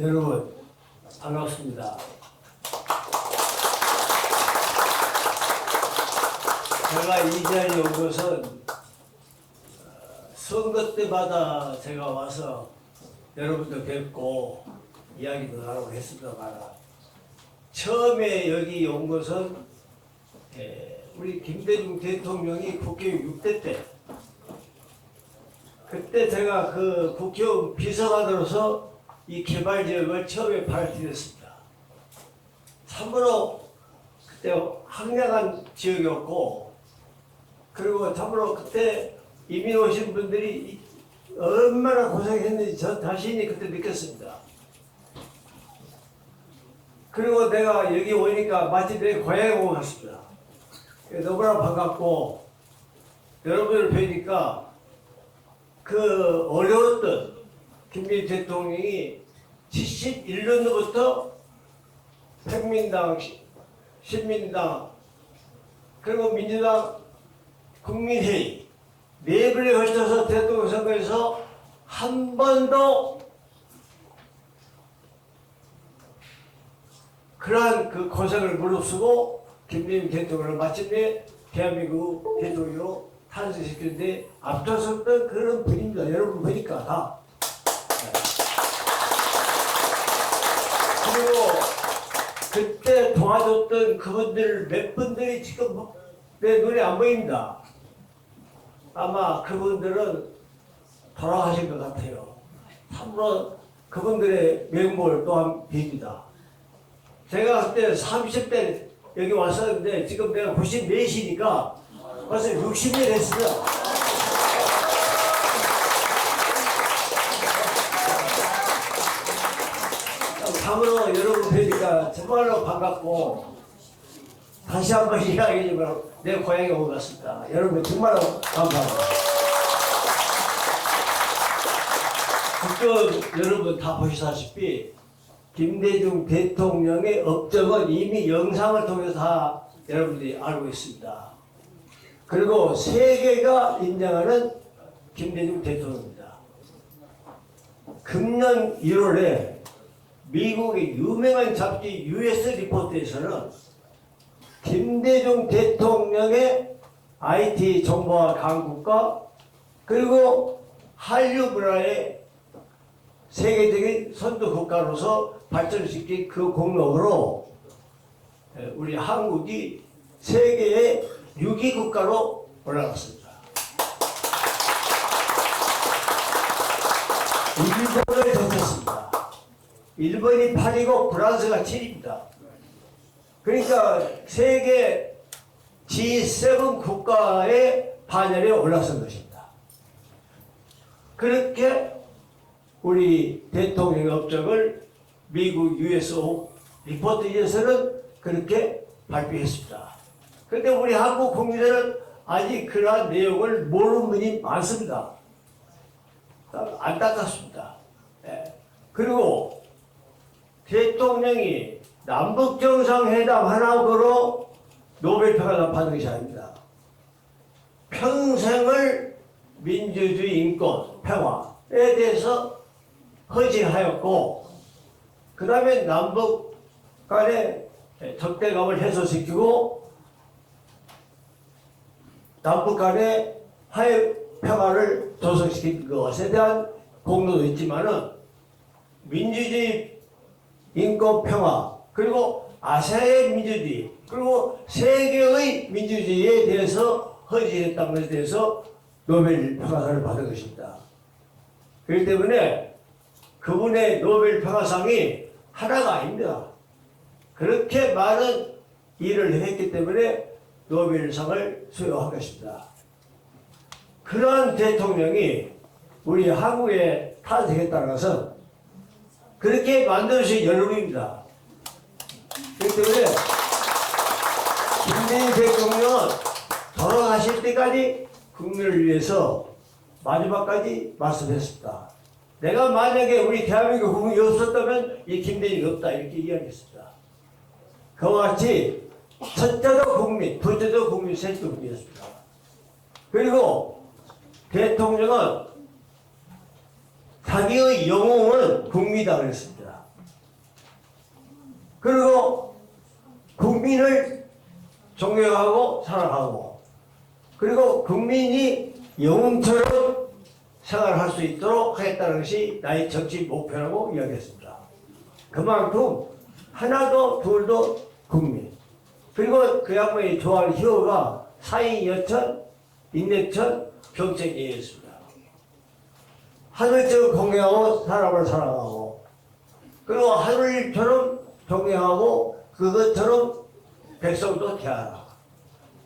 여러분 반갑습니다. 제가 이 자리에 온 것은 선거 때마다 제가 와서 여러분도 뵙고 이야기도 나누고 했습니다만, 처음에 여기 온 것은 우리 김대중 대통령이 국회의원 6대 때, 그때 제가 그 국회의원 비서관으로서 이 개발지역을 처음에 발표했습니다. 참으로 그때 황량한 지역이었고, 그리고 참으로 그때 이민 오신 분들이 얼마나 고생했는지 저 자신이 그때 느꼈습니다. 그리고 내가 여기 오니까 마치 내 고향에 온 것 같습니다. 너무나 반갑고, 여러분을 뵈니까 그 어려웠던 김대중 대통령이 71년도부터 평민당, 신민당, 그리고 민주당, 국민회의 네 번에 걸쳐서 대통령 선거에서 한 번도 그러한 그 고생을 무릅쓰고 김대중 대통령을 마침내 대한민국 대통령으로 탄생시키는데 앞장섰던 그런 분입니다. 여러분 보니까 다. 그리고 그때 도와줬던 그분들 몇 분들이 지금 내 눈에 안 보입니다. 아마 그분들은 돌아가신 것 같아요. 참으로 그분들의 명복을 또한 빕니다. 제가 그때 30대 여기 왔었는데 지금 내가 94시니까 벌써 60년 됐어요. 참으로 여러분 뵈니까 정말로 반갑고, 다시 한번 이야기하지만 내 고향에 온 것 같습니다. 여러분 정말로 감사합니다. 국정 여러분 다 보시다시피 김대중 대통령의 업적은 이미 영상을 통해서 다 여러분들이 알고 있습니다. 그리고 세계가 인정하는 김대중 대통령입니다. 금년 1월에 미국의 유명한 잡지 US 리포트에서는 김대중 대통령의 IT 정보화 강국과 그리고 한류 문화의 세계적인 선도 국가로서 발전시킨 그 공로로 우리 한국이 세계의 6위 국가로 올라갔습니다. 일본을 졌습니다. 일본이 8이고 프랑스가 7입니다. 그러니까 세계 G7 국가의 반열에 올라선 것입니다. 그렇게 우리 대통령의 업적을 미국 USO 리포트에서는 그렇게 발표했습니다. 그런데 우리 한국 국민들은 아직 그러한 내용을 모르는 분이 많습니다. 안타깝습니다. 그리고 대통령이 남북정상회담 하나로 노벨평화상 받은 것이 아닙니다. 평생을 민주주의, 인권, 평화에 대해서 헌신하였고, 그 다음에 남북 간의 적대감을 해소시키고 남북 간의 화해 평화를 조성시킨 것에 대한 공로도 있지만은 민주주의, 인권, 평화, 그리고 아시아의 민주주의, 그리고 세계의 민주주의에 대해서 헌신했다는 것에 대해서 노벨 평화상을 받은 것입니다. 그렇기 때문에 그분의 노벨 평화상이 하나가 아닙니다. 그렇게 많은 일을 했기 때문에 노벨상을 수여한 것입니다. 그러한 대통령이 우리 한국에 탄생했다는 것은 그렇게 만들어진 연륜입니다. 그렇기 때문에 김대중 대통령은 돌아가실 때까지 국민을 위해서 마지막까지 말씀했습니다. 내가 만약에 우리 대한민국 국민이 없었다면 이 김대중이 없다 이렇게 이야기했습니다. 그와 같이 첫째도 국민, 둘째도 국민, 셋째도 국민이었습니다. 그리고 대통령은 자기의 영웅은 국민이다 그랬습니다. 그리고 국민을 존경하고 사랑하고 그리고 국민이 영웅처럼 생활할 수 있도록 하겠다는 것이 나의 정치 목표라고 이야기했습니다. 그만큼 하나도 둘도 국민 그리고 그 양반이 좋아하는 히어로가 사이 여천, 인내천, 경쟁이었습니다. 하늘처럼 공경하고 사람을 사랑하고 그리고 하늘처럼 존경하고 그것처럼 백성도 대하라.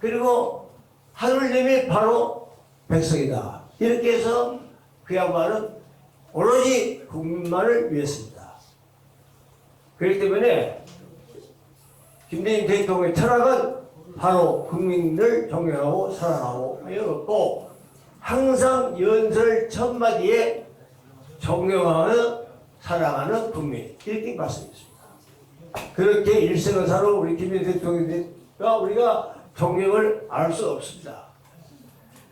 그리고 하늘님이 바로 백성이다. 이렇게 해서 그 양반은 오로지 국민만을 위했습니다. 그렇기 때문에 김대중 대통령의 철학은 바로 국민을 존경하고 사랑하고 이렇고 항상 연설 첫마디에 존경하는 사랑하는 국민 이렇게 말씀했습니다. 그렇게 일생의사로 우리 김대중 대통령과 우리가 존경을 알 수 없습니다.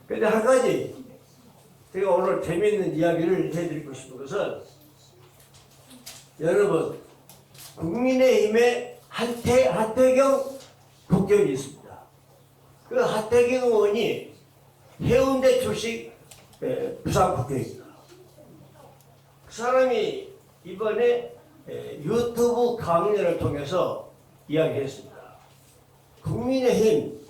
그런데 한 가지 제가 오늘 재미있는 이야기를 해드리고 싶은 것은 여러분 국민의힘에 하태경 국회의원이 있습니다. 그 하태경 의원이 해운대 출신 부산 국회의원입니다. 그 사람이 이번에 유튜브 강연을 통해서 이야기했습니다. 국민의힘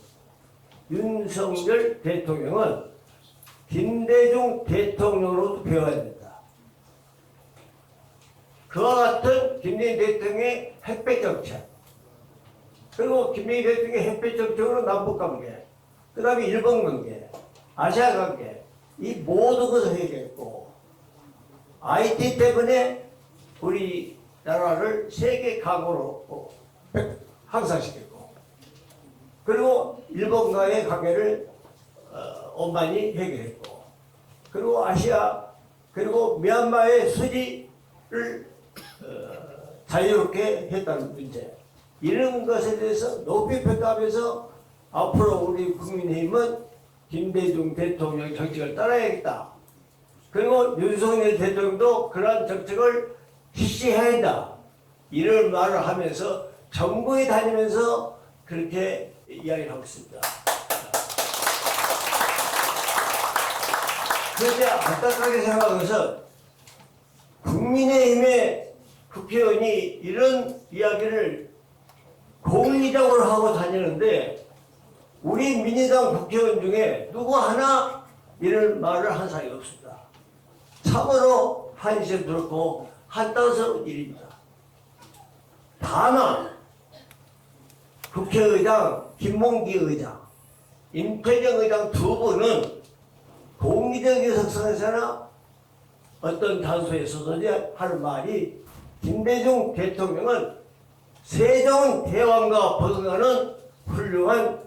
윤석열 대통령은 김대중 대통령으로부터 배워야 된다. 그와 같은 김대중 대통령의 햇볕 정책, 그리고 김대중 대통령의 햇볕 정책으로 남북관계, 그 다음에 일본관계, 아시아관계, 이 모든 것을 해결했고 IT 때문에 우리나라를 세계 강으로 향상시켰고 그리고 일본과의 관계를 원만히 해결했고 그리고 아시아 그리고 미얀마의 수지를 자유롭게 했다는 문제 이런 것에 대해서 높이 평가하면서 앞으로 우리 국민의힘은 김대중 대통령 정책을 따라야겠다. 그리고 윤석열 대통령도 그러한 정책을 실시해야 한다. 이런 말을 하면서 전국에 다니면서 그렇게 이야기를 하고 있습니다. 그런데 안타깝게 생각하는 것은 국민의힘의 국회의원이 이런 이야기를 공의적으로 하고 다니는데 우리 민주당 국회의원 중에 누구 하나 이런 말을 한 사람이 없습니다. 참으로 한심스럽고 한탄스러운 일입니다. 다만 국회의장 김문기 의장, 임태정 의장 두 분은 공기적인 석상에서나 어떤 단소에 있어서든지 하는 말이 김대중 대통령은 세종 대왕과 버금가는 훌륭한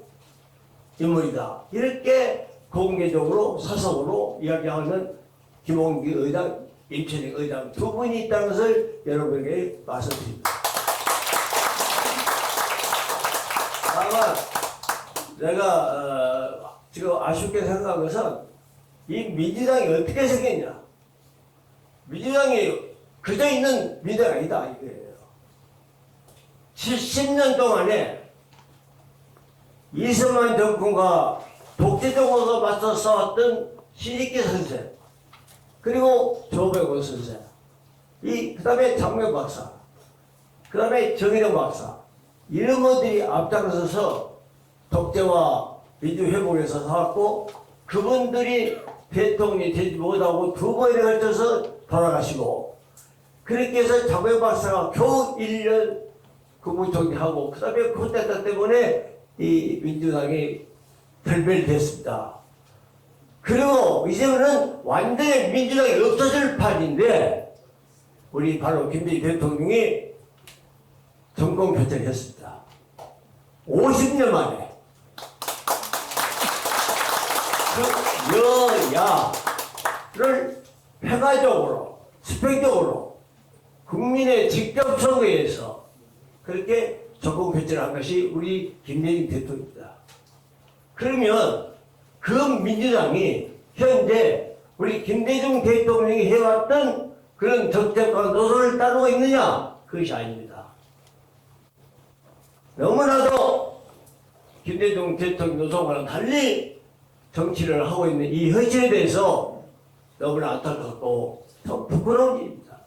인물이다. 이렇게 공개적으로 사석으로 이야기하는 김홍기 의장, 임채정 의장 두 분이 있다는 것을 여러분에게 말씀드립니다. 다만 내가 지금 아쉽게 생각한 것은 이 민주당이 어떻게 생겼냐. 민주당이 그저 있는 민주당이 아니다 이거예요. 70년 동안에 이승만 정권과 독재정권과 맞서 싸웠던 신익기 선생 그리고 조백원 선생 그 다음에 장명 박사 그 다음에 정의령 박사 이런 분들이 앞장서서 독재와 민주회복을 해서 살았고 그분들이 대통령이 되지 못하고 두 번에 걸쳐서 돌아가시고 그렇게 해서 장명 박사가 겨우 1년 국무총리하고 그 다음에 쿠데타 때문에 이 민주당이 결별됐습니다. 그리고 이제는 완전히 민주당이 없어질 판인데 우리 바로 김대중 대통령이 정권 교체를 했습니다. 50년 만에 그 여야를 회가적으로 수평적으로 국민의 직접 선거에서 그렇게 정권 교체를 한 것이 우리 김대중 대통령입니다. 그러면 그 민주당이 현재 우리 김대중 대통령이 해왔던 그런 정책과 노선을 따르고 있느냐? 그것이 아닙니다. 너무나도 김대중 대통령 노선과는 달리 정치를 하고 있는 이 현실에 대해서 너무나 안타깝고 더 부끄러운 일입니다.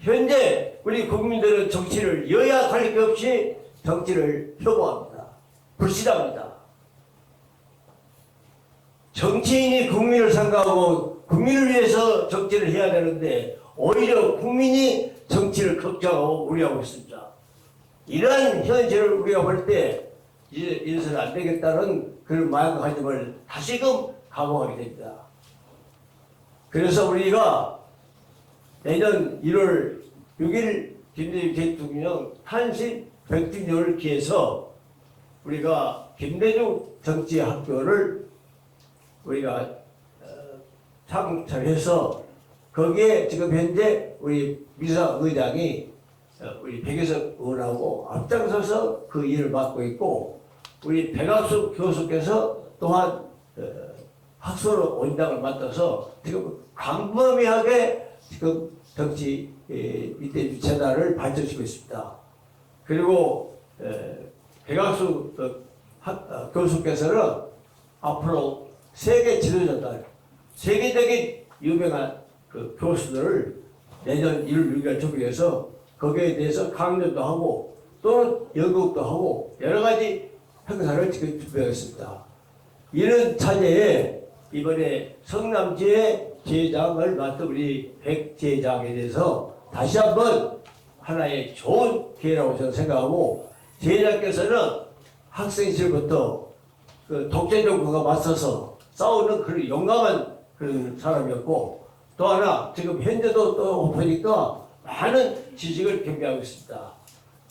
현재 우리 국민들은 정치를 여야 관계 없이 정치를 혐오합니다. 불신합니다. 정치인이 국민을 생각하고 국민을 위해서 정치를 해야 되는데 오히려 국민이 정치를 걱정하고 우려하고 있습니다. 이러한 현실을 우리가 볼 때 이제 이래서는 안 되겠다는 그런 마음가짐을 다시금 각오하게 됩니다. 그래서 우리가 내년 1월 6일 김대중 대통령 탄신 100주년을 기해서 우리가 김대중 정치학교를 우리가 창설해서 거기에 지금 현재 우리 미사 의장이 우리 백여석 의원하고 앞장서서 그 일을 맡고 있고 우리 백학수 교수께서 또한 학술 원장을 맡아서 지금 광범위하게 지금 정치 밑에 재단을 발전시키고 있습니다. 그리고 백학수 교수께서는 앞으로 세계 지도자들, 세계적인 유명한 그 교수들을 내년 1월 6일 초빙해서 거기에 대해서 강연도 하고 또는 연극도 하고 여러 가지 행사를 지금 준비하겠습니다. 이런 차제에 이번에 성남지회 제장을 맡은 우리 백 제장에 대해서 다시 한번 하나의 좋은 기회라고 저는 생각하고 제장께서는 학생 시절부터 그 독재 정부가 맞서서 싸우는 그런 용감한 그런 사람이었고 또 하나 지금 현재도 또 보니까 많은 지식을 겸비하고 있습니다.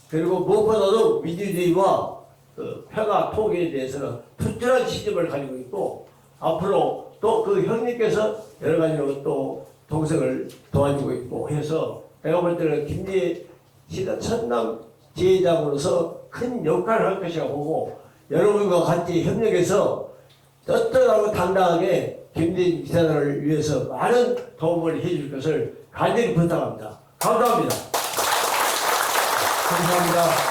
그리고 무엇보다도 민주주의와 그 평화 통일에 대해서는 투철한 시점을 가지고 있고 앞으로 또 그 형님께서 여러 가지로 또 동생을 도와주고 있고 해서 내가 볼 때는 김대중 천남 지회장으로서 큰 역할을 할 것이라고 보고 여러분과 같이 협력해서 떳떳하고 당당하게 김대중 지사단을 위해서 많은 도움을 해줄 것을 간절히 부탁합니다. 감사합니다. 감사합니다.